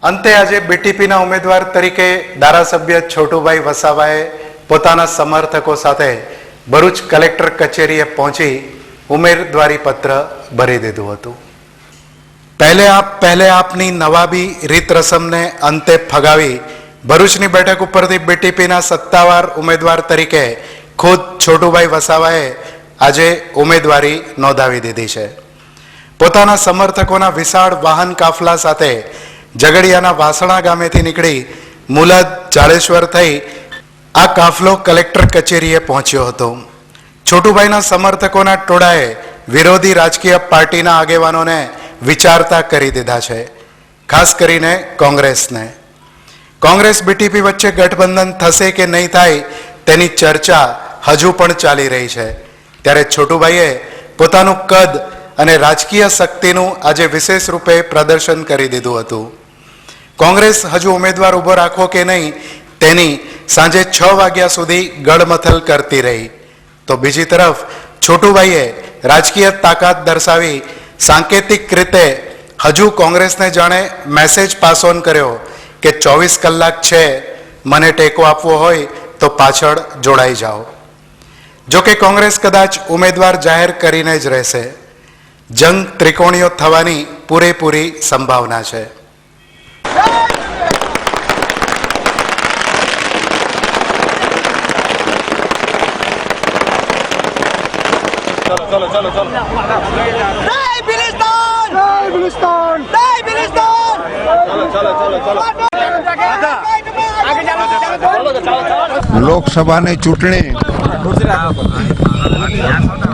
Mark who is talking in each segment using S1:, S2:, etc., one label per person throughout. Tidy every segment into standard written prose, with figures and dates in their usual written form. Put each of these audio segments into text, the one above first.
S1: અંતે આજે બીટીપીના ઉમેદવાર તરીકે ધારાસભ્ય છોટુભાઈ વસાવાએ પોતાના સમર્થકો સાથે ભરૂચ કલેક્ટર કચેરીએ પહોંચી ઉમેદવારી પત્ર ભરી દીધું હતું। પહેલે આપની નવાબી રીત રસમને અંતે ફગાવી ભરૂચની બેઠક ઉપરથી બીટીપીના સત્તાવાર ઉમેદવાર તરીકે ખુદ છોટુભાઈ વસાવાએ આજે ઉમેદવારી નોંધાવી દીધી છે। પોતાના સમર્થકોના વિશાળ વાહન કાફલા સાથે ઝઘડિયાના વાસણા ગામેથી નીકળી મુલદ જાડેશ્વર થઈ આ કાફલો કલેક્ટર કચેરીએ પહોંચ્યો હતો। છોટુભાઈના સમર્થકોના ટોળાએ વિરોધી રાજકીય પાર્ટીના આગેવાનોને વિચારતા કરી દીધા છે, ખાસ કરીને કોંગ્રેસને। કોંગ્રેસ બીટીપી વચ્ચે ગઠબંધન થશે કે નહીં થાય તેની ચર્ચા હજુ પણ ચાલી રહી છે, ત્યારે છોટુભાઈએ પોતાનું કદ અને રાજકીય શક્તિનું આજે વિશેષ રૂપે પ્રદર્શન કરી દીધું હતું। કોંગ્રેસ હજુ ઉમેદવાર ઊભો રાખવો કે નહીં તેની સાંજે 6 વાગ્યા સુધી ગડમથલ કરતી રહી, તો બીજી તરફ છોટુભાઈએ રાજકીય તાકાત દર્શાવી સાંકેતિક રીતે હજુ કોંગ્રેસને જાણે મેસેજ પાસ ઓન કર્યો કે 24 કલાક છે, મને ટેકો આપવો હોય તો પાછળ જોડાઈ જાઓ। જો કે કોંગ્રેસ કદાચ ઉમેદવાર જાહેર કરીને જ રહેશે। જંગ ત્રિકોણીયો થવાની પૂરેપૂરી સંભાવના છે।
S2: લોકસભાની ચૂંટણી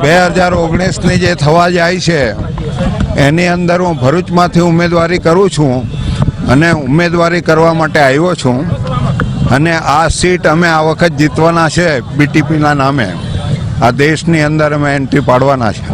S2: 2019ની જે થવા જાય છે એની અંદર હું ભરૂચમાંથી ઉમેદવારી કરું છું અને ઉમેદવારી કરવા માટે આવ્યો છું અને આ સીટ અમે આ વખત જીતવાના છે। બીટીપીના નામે આ દેશની અંદર અમે એન્ટ્રી પાડવાના છે।